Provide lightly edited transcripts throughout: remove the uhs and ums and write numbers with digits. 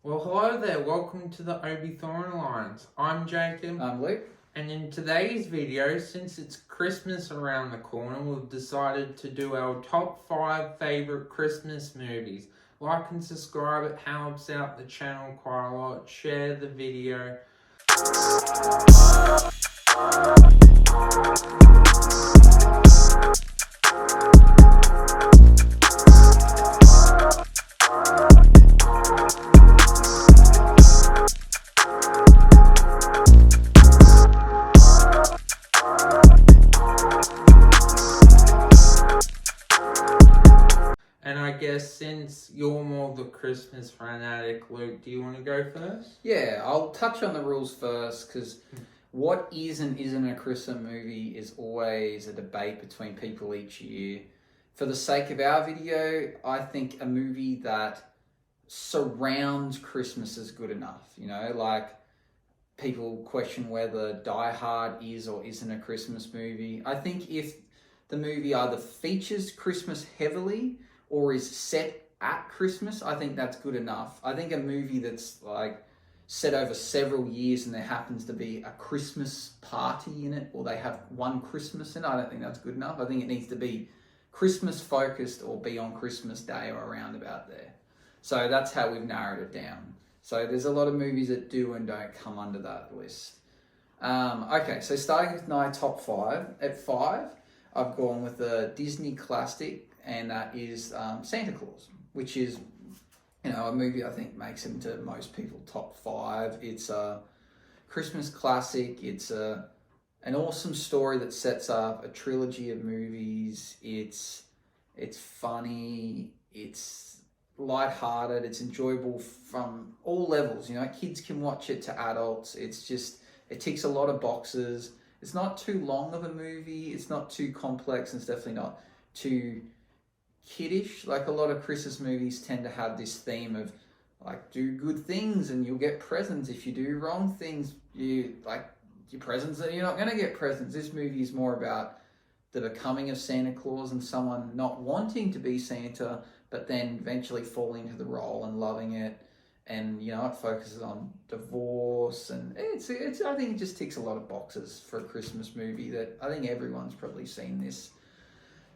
Well, hello there. Welcome to the Obi Thorn Alliance. I'm Jacob. I'm Luke. And in today's video, since it's Christmas around the corner, we've decided to do our top 5 favourite Christmas movies. Like and subscribe, it helps out the channel quite a lot. Share the video. And I guess since you're more the Christmas fanatic, Luke, do you want to go first? Yeah, I'll touch on the rules first because what is and isn't a Christmas movie is always a debate between people each year. For the sake of our video, I think a movie that surrounds Christmas is good enough. You know, like people question whether Die Hard is or isn't a Christmas movie. I think if the movie either features Christmas heavily or is set at Christmas, I think that's good enough. I think a movie that's like set over several years and there happens to be a Christmas party in it, or they have one Christmas in it, I don't think that's good enough. I think it needs to be Christmas focused or be on Christmas Day or around about there. So that's how we've narrowed it down. So there's a lot of movies that do and don't come under that list. Okay, so starting with my top 5. At 5, I've gone with a Disney classic, and that is Santa Claus, which is, you know, a movie I think makes it into most people top 5. It's a Christmas classic. It's an awesome story that sets up a trilogy of movies. It's funny. It's lighthearted. It's enjoyable from all levels. You know, kids can watch it to adults. It's just, it ticks a lot of boxes. It's not too long of a movie. It's not too complex, and it's definitely not too kiddish. Like a lot of Christmas movies tend to have this theme of like, do good things and you'll get presents. If you do wrong things, you like your presents, that you're not going to get presents. This movie is more about the becoming of Santa Claus and someone not wanting to be Santa, but then eventually falling into the role and loving it. And, you know, it focuses on divorce, and it's I think it just ticks a lot of boxes for a Christmas movie that I think everyone's probably seen this.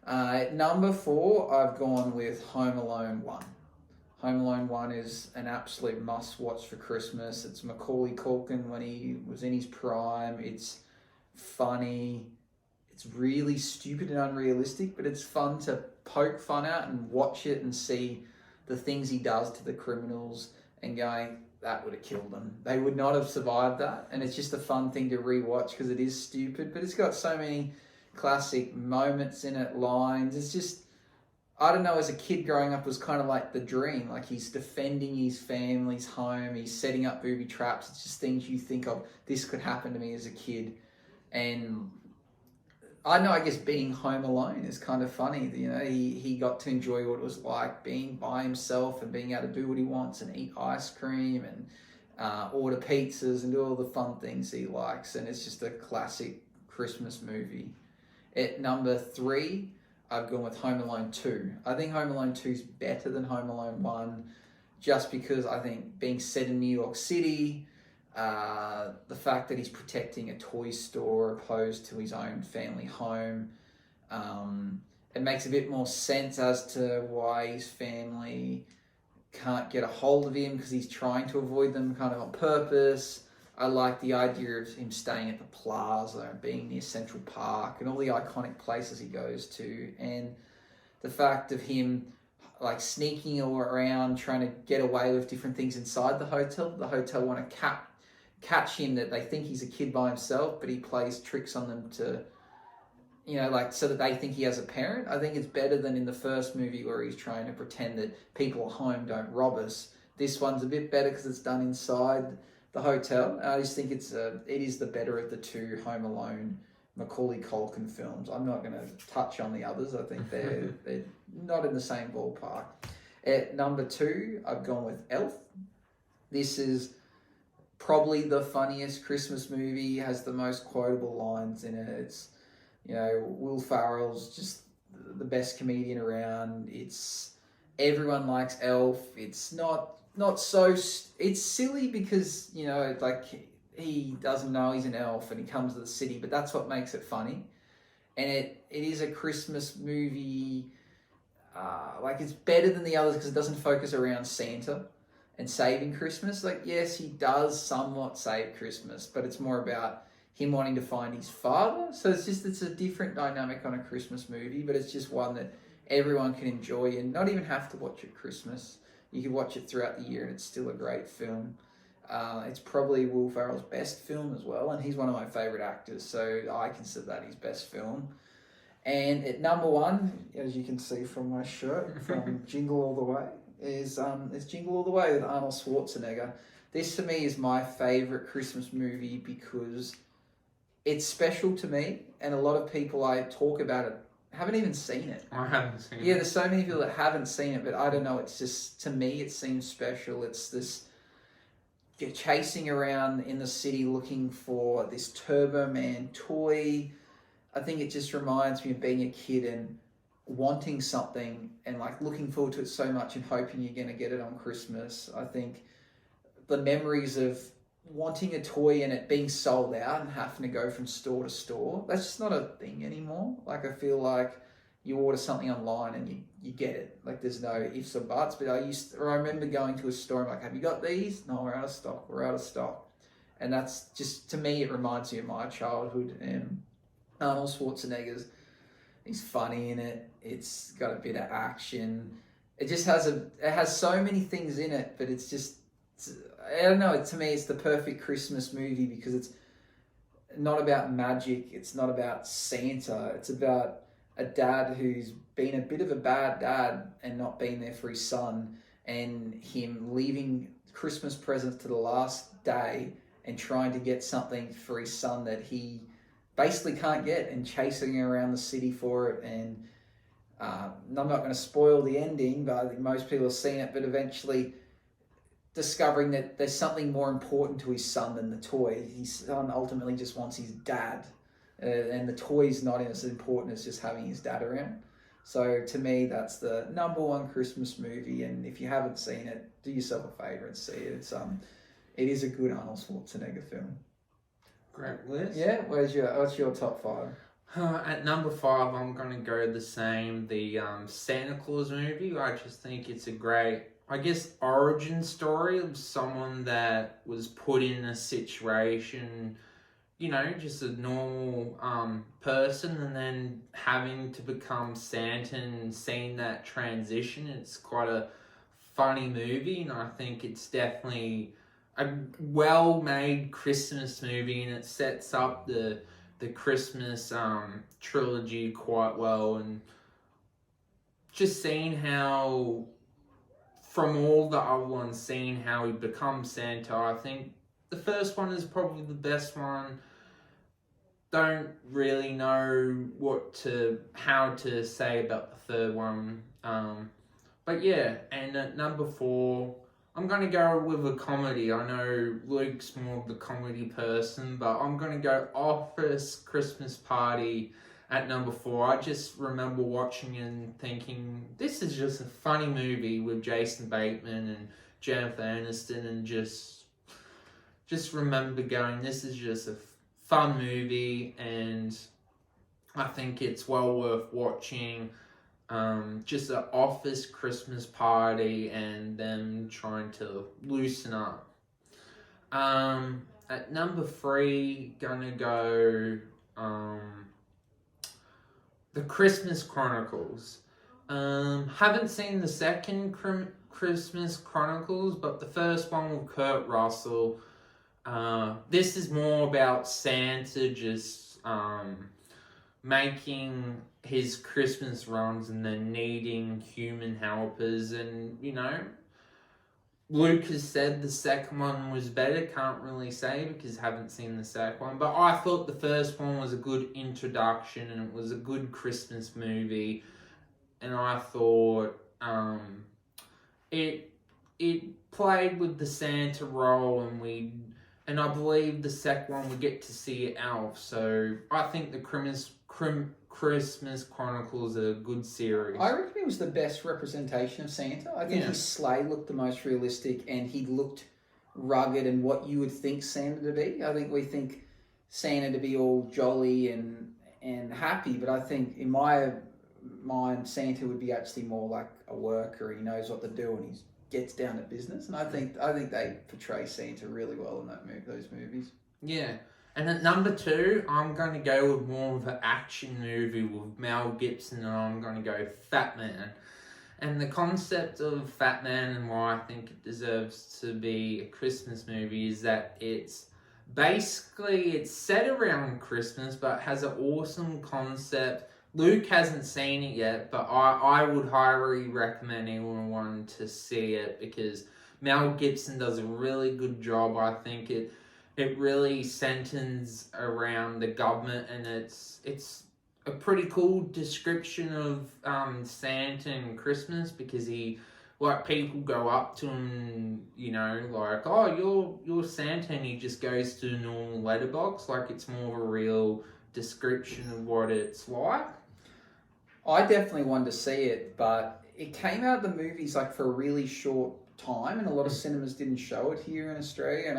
At number 4, I've gone with Home Alone 1. Home Alone 1 is an absolute must-watch for Christmas. It's Macaulay Culkin when he was in his prime. It's funny. It's really stupid and unrealistic, but it's fun to poke fun at and watch it and see the things he does to the criminals and going, that would have killed them. They would not have survived that. And it's just a fun thing to rewatch because it is stupid, but it's got so many classic moments in it, lines. It's just, I don't know, as a kid growing up, it was kind of like the dream. Like he's defending his family's home, he's setting up booby traps. It's just things you think of, this could happen to me as a kid. And I know, I guess being home alone is kind of funny. You know, he got to enjoy what it was like being by himself and being able to do what he wants and eat ice cream and order pizzas and do all the fun things he likes. And it's just a classic Christmas movie. At number 3, I've gone with Home Alone 2. I think Home Alone 2 is better than Home Alone 1 just because I think being set in New York City, the fact that he's protecting a toy store opposed to his own family home, it makes a bit more sense as to why his family can't get a hold of him because he's trying to avoid them kind of on purpose. I like the idea of him staying at the plaza and being near Central Park and all the iconic places he goes to, and the fact of him like sneaking all around trying to get away with different things inside the hotel. The hotel want to catch him, that they think he's a kid by himself, but he plays tricks on them to, you know, like so that they think he has a parent. I think it's better than in the first movie where he's trying to pretend that people at home don't rob us. This one's a bit better because it's done inside the hotel. I just think it is the better of the 2 Home Alone Macaulay Culkin films. I'm not going to touch on the others. I think they're not in the same ballpark. At number 2, I've gone with Elf. This is probably the funniest Christmas movie, has the most quotable lines in it. It's, you know, Will Ferrell's just the best comedian around. Everyone likes Elf. It's not not so. It's silly because like he doesn't know he's an elf and he comes to the city, but that's what makes it funny. And it is a Christmas movie. Like it's better than the others because it doesn't focus around Santa and saving Christmas. Like yes, he does somewhat save Christmas, but it's more about him wanting to find his father. So it's a different dynamic on a Christmas movie, but it's just one that everyone can enjoy and not even have to watch at Christmas. You can watch it throughout the year and it's still a great film. It's probably Will Ferrell's best film as well, and he's one of my favourite actors, so I consider that his best film. And at number one, as you can see from my shirt, from Jingle All the Way, is it's Jingle All the Way with Arnold Schwarzenegger. This, to me, is my favourite Christmas movie because it's special to me, and a lot of people I talk about it haven't even seen it. I haven't seen it. Yeah, there's so many people that haven't seen it, but I don't know, it's just, to me, it seems special. It's this... You're chasing around in the city looking for this Turbo Man toy. I think it just reminds me of being a kid and wanting something and like looking forward to it so much and hoping you're going to get it on Christmas. I think the memories of wanting a toy and it being sold out and having to go from store to store, that's just not a thing anymore. Like I feel like you order something online and you get it. Like there's no ifs or buts. But I remember going to a store and like, have you got these? No, we're out of stock. We're out of stock. And that's just, to me, it reminds me of my childhood. And Arnold Schwarzenegger's, he's funny in it. It's got a bit of action. It just has it has so many things in it, but I don't know. To me, it's the perfect Christmas movie because it's not about magic. It's not about Santa. It's about a dad who's been a bit of a bad dad and not been there for his son, and him leaving Christmas presents to the last day and trying to get something for his son that he basically can't get and chasing around the city for it. And I'm not going to spoil the ending, but I think most people have seen it, but eventually discovering that there's something more important to his son than the toy. His son ultimately just wants his dad. And the toy's not as important as just having his dad around. So to me, that's the number one Christmas movie. And if you haven't seen it, do yourself a favour and see it. It is a good Arnold Schwarzenegger film. Great list. Yeah, what's your top five? At number 5, I'm gonna go the same. The Santa Claus movie. I just think it's a great, I guess, origin story of someone that was put in a situation, just a normal person, and then having to become Santa and seeing that transition. It's quite a funny movie, and I think it's definitely a well-made Christmas movie, and it sets up the Christmas trilogy quite well. And just seeing how, from all the other ones, seeing how he becomes Santa, I think the first one is probably the best one. Don't really know how to say about the third one. But yeah, and at number 4, I'm going to go with a comedy. I know Luke's more of the comedy person, but I'm going to go Office Christmas Party at number 4. I just remember watching and thinking, this is just a funny movie with Jason Bateman and Jennifer Aniston, and just remember going, this is just a fun movie, and I think it's well worth watching. Just an office Christmas party and them trying to loosen up. At number 3, gonna go The Christmas Chronicles. Haven't seen the second Christmas Chronicles, but the first one with Kurt Russell. This is more about Santa just making his Christmas runs and then needing human helpers. And, Luke has said the second one was better. Can't really say because I haven't seen the second one. But I thought the first one was a good introduction and it was a good Christmas movie. And I thought it played with the Santa role, and I believe the second one we get to see Elf. So I think the Christmas Chronicles a good series. I reckon it was the best representation of Santa. I think his sleigh looked the most realistic, and he looked rugged and what you would think Santa to be. I think we think Santa to be all jolly and happy, but I think in my mind Santa would be actually more like a worker. He knows what to do and he gets down to business. And I think they portray Santa really well in those movies. Yeah. And at number 2, I'm going to go with more of an action movie with Mel Gibson, and I'm going to go Fat Man. And the concept of Fat Man and why I think it deserves to be a Christmas movie is that it's set around Christmas, but has an awesome concept. Luke hasn't seen it yet, but I would highly recommend anyone to see it because Mel Gibson does a really good job. I think it really centers around the government, and it's a pretty cool description of Santa and Christmas because people go up to him, like, oh, you're Santa, and he just goes to a normal letterbox. Like, it's more of a real description of what it's like. I definitely wanted to see it, but it came out the movies like for a really short time, and a lot of cinemas didn't show it here in Australia, and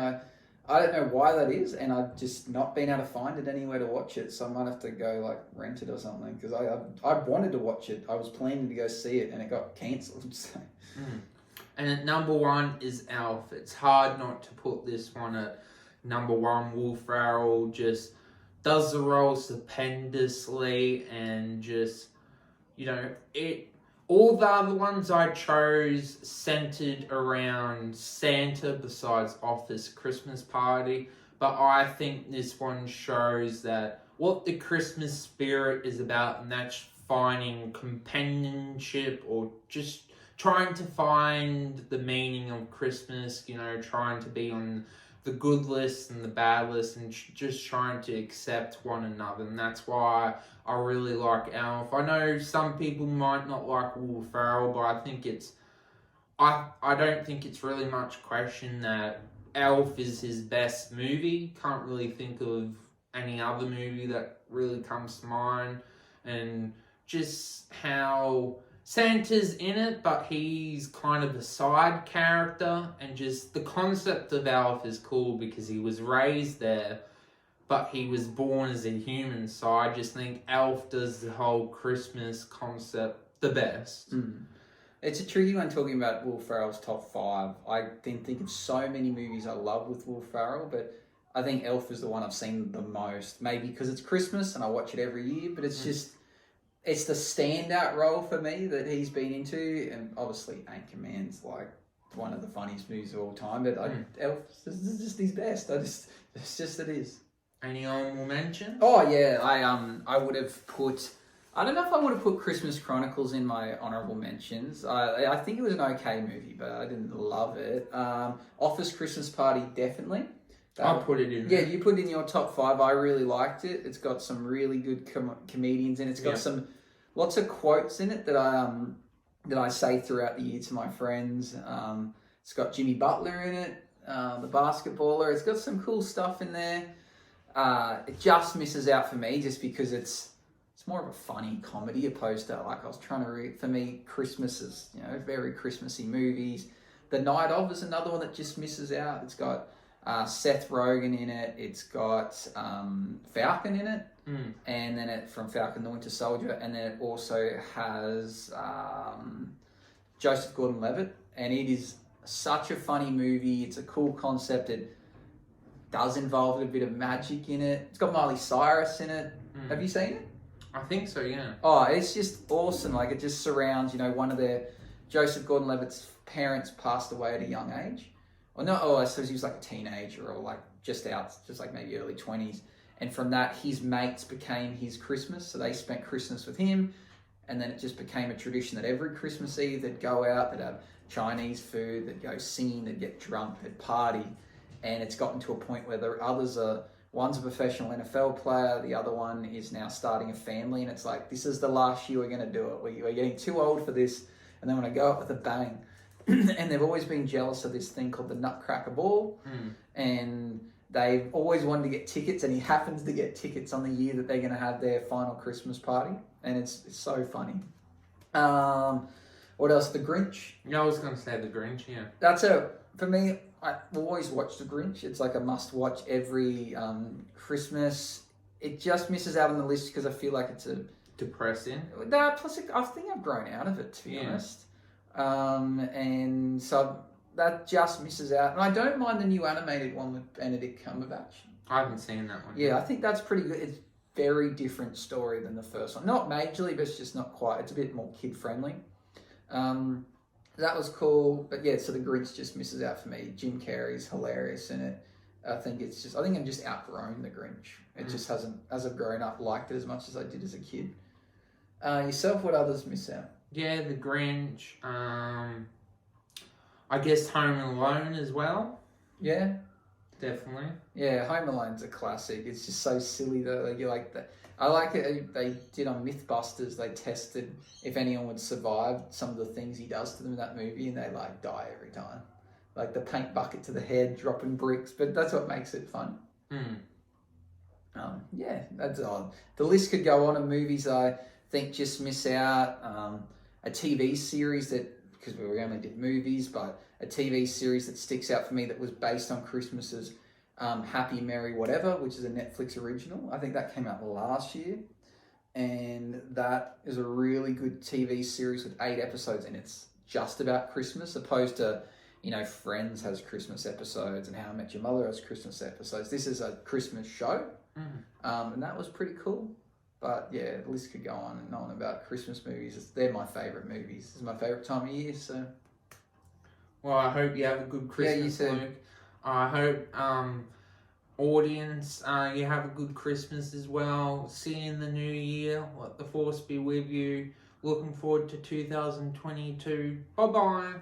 I don't know why that is, and I've just not been able to find it anywhere to watch it, so I might have to go like rent it or something, because I wanted to watch it. I was planning to go see it, and it got cancelled. So. And at number 1 is Elf. It's hard not to put this one at number 1. Will Ferrell just does the role stupendously, and just, all the other ones I chose centered around Santa besides Office Christmas Party. But I think this one shows that what the Christmas spirit is about, and that's finding companionship or just trying to find the meaning of Christmas, trying to be on the good list and the bad list, and just trying to accept one another. And that's why I really like Elf. I know some people might not like Will Ferrell, but I think I don't think it's really much question that Elf is his best movie. Can't really think of any other movie that really comes to mind. And just how Santa's in it, but he's kind of a side character, and just the concept of Elf is cool because he was raised there, but he was born as a human, so I just think Elf does the whole Christmas concept the best. It's a tricky one talking about Will Ferrell's top 5. I didn't think of so many movies I love with Will Ferrell, but I think Elf is the one I've seen the most. Maybe because it's Christmas and I watch it every year, but it's just... It's the standout role for me that he's been into, and obviously Anchorman's like one of the funniest movies of all time, but Elf is just his best. It is. Any honourable mentions? Oh yeah, I would have put... I don't know if I would have put Christmas Chronicles in my honourable mentions. I think it was an okay movie, but I didn't love it. Office Christmas Party, definitely. I'll put it in. Yeah, you put it in your top 5. I really liked it. It's got some really good comedians in it. It's got lots of quotes in it that I say throughout the year to my friends. It's got Jimmy Butler in it, the basketballer. It's got some cool stuff in there. It just misses out for me just because it's more of a funny comedy opposed to, like, I was trying to read, for me, Christmas is, very Christmassy movies. The Night Of is another one that just misses out. It's got Seth Rogen in it. It's got Falcon in it. And then from Falcon the Winter Soldier. And then it also has Joseph Gordon-Levitt. And it is such a funny movie. It's a cool concept. It does involve a bit of magic in it. It's got Miley Cyrus in it. Have you seen it? I think so, yeah. Oh, it's just awesome. Like, it just surrounds, one of Joseph Gordon-Levitt's parents passed away at a young age. I suppose he was like a teenager or like just like maybe early 20s. And from that, his mates became his Christmas. So they spent Christmas with him. And then it just became a tradition that every Christmas Eve they'd go out, they'd have Chinese food, they'd go singing, they'd get drunk, they'd party. And it's gotten to a point where one's a professional NFL player, the other one is now starting a family. And it's like, this is the last year we're going to do it. We're getting too old for this. And they want to go up with a bang. And they've always been jealous of this thing called the Nutcracker Ball. And they've always wanted to get tickets, and he happens to get tickets on the year that they're going to have their final Christmas party, and it's so funny. What else? The Grinch. Yeah, I was going to say The Grinch, yeah. For me, I always watch The Grinch. It's like a must-watch every Christmas. It just misses out on the list because I feel like it's a... Depressing. Plus, I think I've grown out of it, to be honest. And so that just misses out. And I don't mind the new animated one with Benedict Cumberbatch. I haven't seen that one. Yeah, I think that's pretty good. It's very different story than the first one. Not majorly, but it's just not quite. It's a bit more kid-friendly. That was cool. But yeah, so The Grinch just misses out for me. Jim Carrey's hilarious in it. I think I'm just outgrown The Grinch. It just hasn't, as I've grown up, liked it as much as I did as a kid. Yourself, what others miss out? Yeah, The Grinch. I guess Home Alone as well. Yeah, definitely. Yeah, Home Alone's a classic. It's just so silly though. Like you like that. I like it. They did on MythBusters. They tested if anyone would survive some of the things he does to them in that movie, and they like die every time. Like the paint bucket to the head, dropping bricks. But that's what makes it fun. Yeah, that's odd. The list could go on of movies I think just miss out. A TV series that, because we only did movies, but a TV series that sticks out for me that was based on Christmases. Happy Merry Whatever, which is a Netflix original. I think that came out last year, and that is a really good TV series with 8 episodes, and it's just about Christmas, opposed to, Friends has Christmas episodes and How I Met Your Mother has Christmas episodes. This is a Christmas show, and that was pretty cool. But yeah, the list could go on and on about Christmas movies. They're my favourite movies. It's my favourite time of year, so... Well, I hope you have a good Christmas, Luke. I hope, audience, you have a good Christmas as well. See you in the new year. Let the force be with you. Looking forward to 2022. Bye-bye.